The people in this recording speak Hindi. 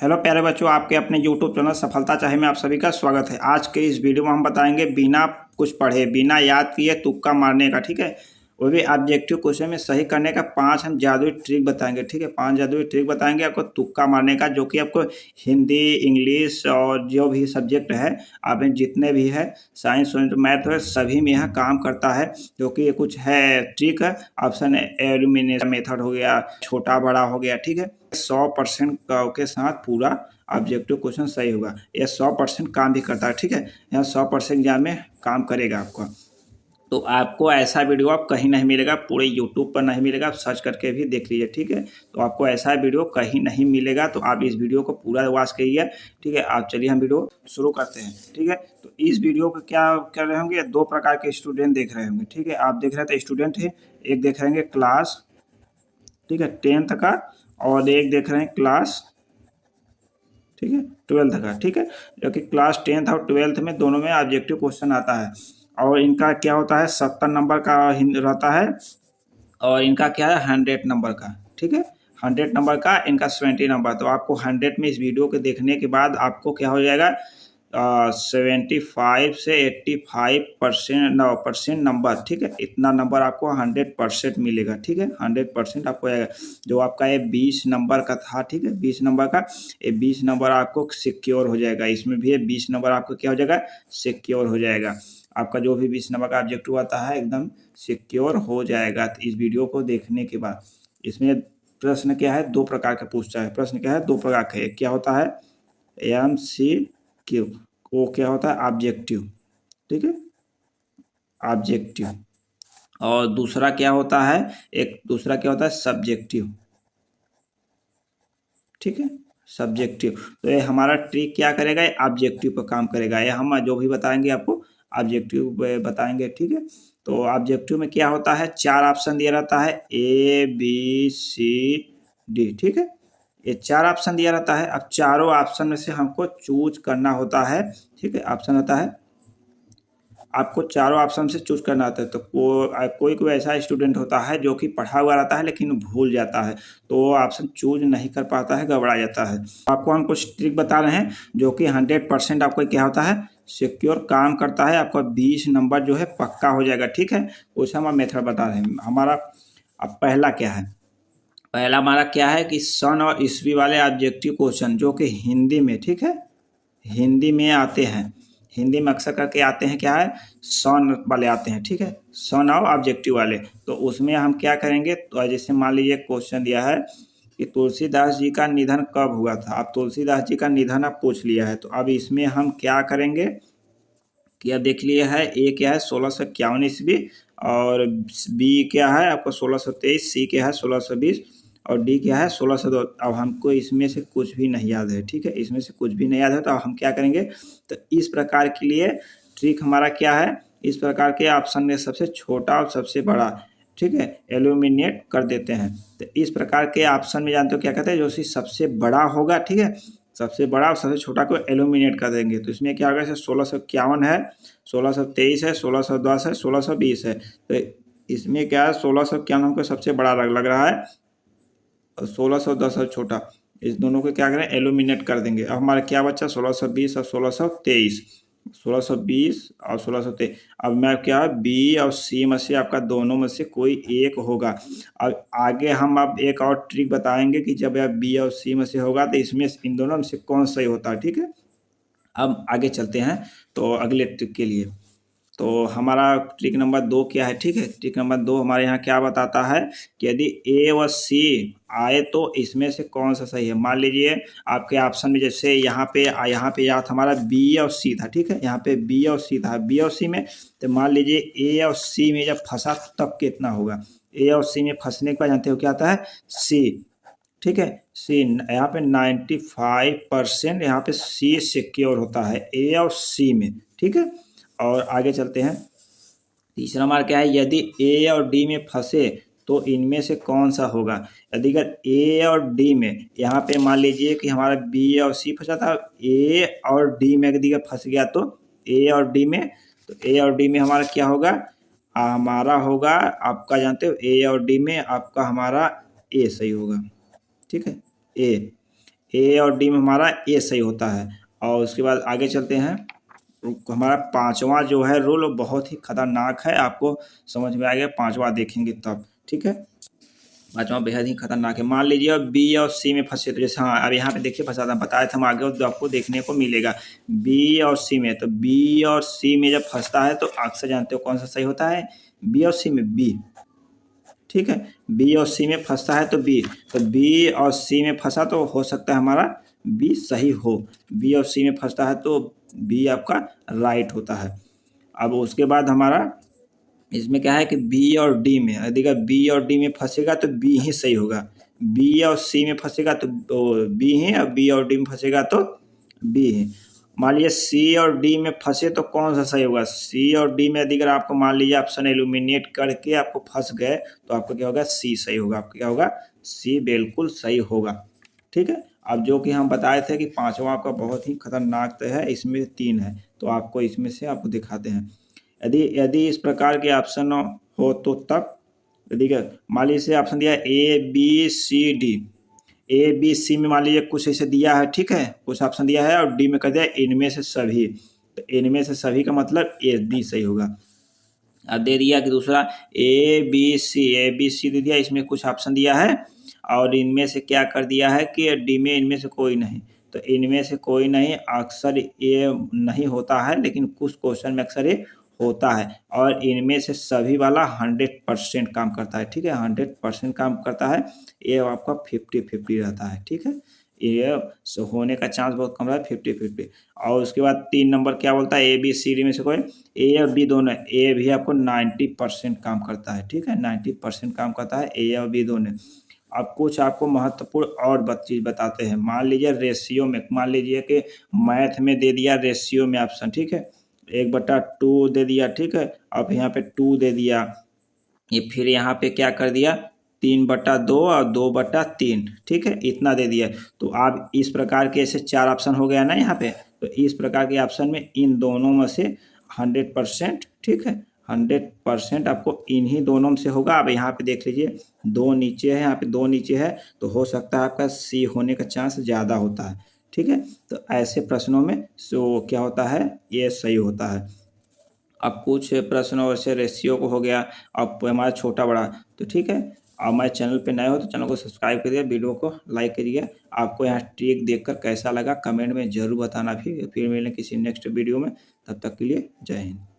हेलो प्यारे बच्चों, आपके अपने YouTube चैनल सफलता चाहे में आप सभी का स्वागत है। आज के इस वीडियो में हम बताएंगे बिना कुछ पढ़े, बिना याद किए तुक्का मारने का, ठीक है। वो भी ऑब्जेक्टिव क्वेश्चन में सही करने का 5 हम जादुई ट्रिक बताएंगे, ठीक है। 5 जादुई ट्रिक बताएंगे आपको तुक्का मारने का, जो कि आपको हिंदी, इंग्लिश और जो भी सब्जेक्ट है, आप जितने भी है, साइंस मैथ है, सभी में यह काम करता है। जो कि ये कुछ है ट्रिक है। ऑप्शन एलिमिनेशन मेथड हो गया, छोटा बड़ा हो गया, ठीक है। 100% के साथ पूरा ऑब्जेक्टिव क्वेश्चन सही होगा। यह 100% काम भी करता है, ठीक है। यह 100% एग्जाम में काम करेगा आपका। तो आपको ऐसा वीडियो आप कहीं नहीं मिलेगा, पूरे यूट्यूब पर नहीं मिलेगा, आप सर्च करके भी देख लीजिए, ठीक है। तो आपको ऐसा वीडियो कहीं नहीं मिलेगा, तो आप इस वीडियो को पूरा वॉच करिए, ठीक है। आप चलिए हम वीडियो शुरू करते हैं, ठीक है। तो इस वीडियो को क्या कर रहे होंगे, 2 प्रकार के स्टूडेंट देख रहे होंगे, ठीक है। आप देख रहे थे स्टूडेंट है, एक देख रहे हैं क्लास, ठीक है, 10th का, और एक देख रहे हैं क्लास, ठीक है, 12th का, ठीक है। जो कि क्लास 10th और 12th में दोनों में ऑब्जेक्टिव क्वेश्चन आता है। और इनका क्या होता है, 70 नंबर का रहता है, और इनका क्या है 100 नंबर का, ठीक है। 100 नंबर का, इनका 70 नंबर। तो आपको 100 में इस वीडियो के देखने के बाद आपको क्या हो जाएगा, 75 से 85% नंबर, ठीक है। इतना नंबर आपको 100% मिलेगा, ठीक है। 100% आपको आएगा। जो आपका ये 20 नंबर का था, ठीक है, 20 नंबर का, ये 20 नंबर आपको सिक्योर हो जाएगा। इसमें भी ये 20 नंबर आपको क्या हो जाएगा, सिक्योर हो जाएगा। आपका जो भी 20 नंबर का ऑब्जेक्टिव आता है एकदम सिक्योर हो जाएगा। तो इस वीडियो को देखने के बाद इसमें प्रश्न क्या है, 2 प्रकार का पूछता है। प्रश्न क्या है, 2 प्रकार का। एक क्या होता है MCQ, वो क्या होता है ऑब्जेक्टिव, ठीक है, ऑब्जेक्टिव। और दूसरा क्या होता है, एक दूसरा क्या होता है सब्जेक्टिव, ठीक है, सब्जेक्टिव। तो ये हमारा ट्रिक क्या करेगा, ये ऑब्जेक्टिव पर काम करेगा। ये हम जो भी बताएंगे आपको ऑब्जेक्टिव बताएंगे, ठीक है। तो ऑब्जेक्टिव में क्या होता है, 4 ऑप्शन दिया रहता है, ABCD, ठीक है। ये 4 ऑप्शन दिया रहता है। अब चारों ऑप्शन में से हमको चूज करना होता है, ठीक है। ऑप्शन होता है, आपको चारों ऑप्शन से चूज करना होता है। तो कोई कोई ऐसा स्टूडेंट होता है जो कि पढ़ा हुआ रहता है लेकिन भूल जाता है, तो वो ऑप्शन चूज नहीं कर पाता है, घबरा जाता है। आपको हम कुछ ट्रिक बता रहे हैं जो कि 100% आपको क्या होता है, सिक्योर काम करता है। आपका 20 नंबर जो है पक्का हो जाएगा, ठीक है। उसे हम मेथड बता रहे हैं हमारा। अब पहला क्या है, पहला हमारा क्या है कि सन और ईस्वी वाले ऑब्जेक्टिव क्वेश्चन जो कि हिंदी में, ठीक है, हिंदी में आते हैं। हिंदी में अक्सर करके आते हैं, क्या है, सन वाले आते हैं, ठीक है, सन और ऑब्जेक्टिव वाले। तो उसमें हम क्या करेंगे, तो जैसे मान लीजिए क्वेश्चन दिया है कि तुलसीदास जी का निधन कब हुआ था। अब तुलसीदास जी का निधन आप पूछ लिया है, तो अब इसमें हम क्या करेंगे कि अब देख लिया है, ए क्या है 1651 ईस्वी, और बी क्या है आपको 1623, सी क्या है 1620, और डी क्या है 1602। अब हमको इसमें से कुछ भी नहीं याद है, ठीक है, इसमें से कुछ भी नहीं याद है। तो अब हम क्या करेंगे, तो इस प्रकार के लिए ट्रिक हमारा क्या है, इस प्रकार के ऑप्शन में सबसे छोटा और सबसे बड़ा, ठीक है, एल्यूमिनेट कर देते हैं। तो इस प्रकार के ऑप्शन में जानते हो क्या कहते हैं, जो कि सबसे बड़ा होगा, ठीक है, सबसे बड़ा और सबसे छोटा को एल्यूमिनेट कर देंगे। तो इसमें क्या होगा, जैसे 1651 है, 1623 है, 1610 है, 1620 है। तो इसमें क्या है, 1651 हमको सबसे बड़ा लग रहा है, और 1610 है छोटा। इस दोनों को क्या करें, एल्यूमिनेट कर देंगे। अब हमारा क्या बचा, 1620 और 1623, 1620 और 1623। अब मैं क्या, बी और सी में से आपका दोनों में से कोई एक होगा। अब आगे हम अब एक और ट्रिक बताएंगे कि जब यह बी और सी में से होगा तो इसमें इन दोनों में से कौन सही होता है, ठीक है। अब आगे चलते हैं तो अगले ट्रिक के लिए। तो हमारा ट्रिक नंबर 2 क्या है, ठीक है। ट्रिक नंबर 2 हमारे यहाँ क्या बताता है कि यदि ए व सी आए तो इसमें से कौन सा सही है। मान लीजिए आपके ऑप्शन में जैसे यहाँ पे याद हमारा बी और सी था, ठीक है, यहाँ पे बी और सी था, बी और सी में। तो मान लीजिए ए और सी में जब फंसा तब कितना होगा। ए और सी में फंसने के बाद जानते हो क्या आता है, सी, ठीक है, सी। यहाँ पे 95% यहाँ पे सी सिक्योर होता है, ए और सी में, ठीक है। और आगे चलते हैं। तीसरा हमारा क्या है, यदि ए और डी में फंसे तो इनमें से कौन सा होगा। यदि अगर ए और डी में, यहाँ पे मान लीजिए कि हमारा बी और सी फंसा था, ए और डी में यदि फंस गया तो ए और डी में, तो ए और डी में हमारा क्या होगा, हमारा होगा आपका जानते हो ए और डी में आपका हमारा ए सही होगा, ठीक है, ए ए और डी में हमारा ए सही होता है। और उसके बाद आगे चलते हैं। हमारा पांचवा जो है रूल बहुत ही खतरनाक है, आपको समझ में आएगा पांचवा देखेंगे तब, ठीक है। पांचवा बेहद ही खतरनाक है। मान लीजिए बी और सी में फंसे, तो जैसे हाँ अब यहाँ पे देखिए फंसा था, बताया था हम आगे तो आपको देखने को मिलेगा बी और सी में। तो बी और सी में जब फंसता है तो अक्सर जानते हो कौन सा सही होता है, बी और सी में बी, ठीक है। बी और सी में फंसता है तो बी, तो बी और सी में फंसा तो हो सकता है हमारा बी सही हो। बी और सी में फंसता है तो बी आपका राइट होता है। अब उसके बाद हमारा इसमें क्या है कि बी और डी में, यदि बी और डी में फंसेगा तो बी ही सही होगा। बी और सी में फंसेगा तो बी ही, और बी और डी में फंसेगा तो बी ही। मान लीजिए सी और डी में फंसे तो कौन सा सही होगा, सी और डी में यदि अगर आपको मान लीजिए ऑप्शन एलिमिनेट करके आपको फंस गए तो आपको क्या होगा, सी सही होगा। आपका क्या होगा, सी बिल्कुल सही होगा, ठीक है। अब जो कि हम बताए थे कि पांचवा आपका बहुत ही खतरनाक है, इसमें 3 है, तो आपको इसमें से आपको दिखाते हैं। यदि यदि इस प्रकार के ऑप्शन हो तो तब, यदि मान लीजिए ऑप्शन दिया A B C D, A B C में मान लीजिए कुछ ऐसे दिया है, ठीक है, कुछ ऑप्शन दिया है, और डी में कर दिया इनमें से सभी, तो इनमें से सभी का मतलब ए बी सही होगा। अब दे दिया कि दूसरा ए बी सी दे दिया, इसमें कुछ ऑप्शन दिया है और इनमें से क्या कर दिया है कि डी में इनमें से कोई नहीं, तो इनमें से कोई नहीं अक्सर ये नहीं होता है, लेकिन कुछ क्वेश्चन में अक्सर ये होता है। और इनमें से सभी वाला 100% काम करता है, ठीक है, 100% काम करता है। ये आपका 50-50 रहता है, ठीक है, ये होने का चांस बहुत कम रहता है, 50-50। और उसके बाद 3 नंबर क्या बोलता है, ए बी सी डी में से कोई, ए और बी दोनों, ए भी आपको 90% काम करता है, ठीक है, 90% काम करता है ए और बी दोनों। अब कुछ आपको महत्वपूर्ण और चीज़ बताते हैं। मान लीजिए रेशियो में, मान लीजिए कि मैथ में दे दिया रेशियो में ऑप्शन, ठीक है, 1/2 दे दिया, ठीक है, अब यहाँ पे 2 दे दिया, ये फिर यहाँ पे क्या कर दिया 3/2 और 2/3, ठीक है, इतना दे दिया। तो आप इस प्रकार के ऐसे 4 ऑप्शन हो गया ना यहाँ पे, तो इस प्रकार के ऑप्शन में इन दोनों में से 100%, ठीक है, 100% आपको इन्हीं दोनों में से होगा। अब यहाँ पे देख लीजिए 2 नीचे है, यहाँ पे 2 नीचे है, तो हो सकता है आपका सी होने का चांस ज़्यादा होता है, ठीक है। तो ऐसे प्रश्नों में सो क्या होता है, ये सही होता है। अब कुछ प्रश्न वैसे रेशियो को हो गया, अब हमारा छोटा बड़ा, तो ठीक है। अब हमारे चैनल पे नए हो तो चैनल को सब्सक्राइब करिए, वीडियो को लाइक करिए। आपको यहाँ ट्रिक देखकर कैसा लगा कमेंट में ज़रूर बताना। फिर मिलें किसी नेक्स्ट वीडियो में, तब तक के लिए जय हिंद।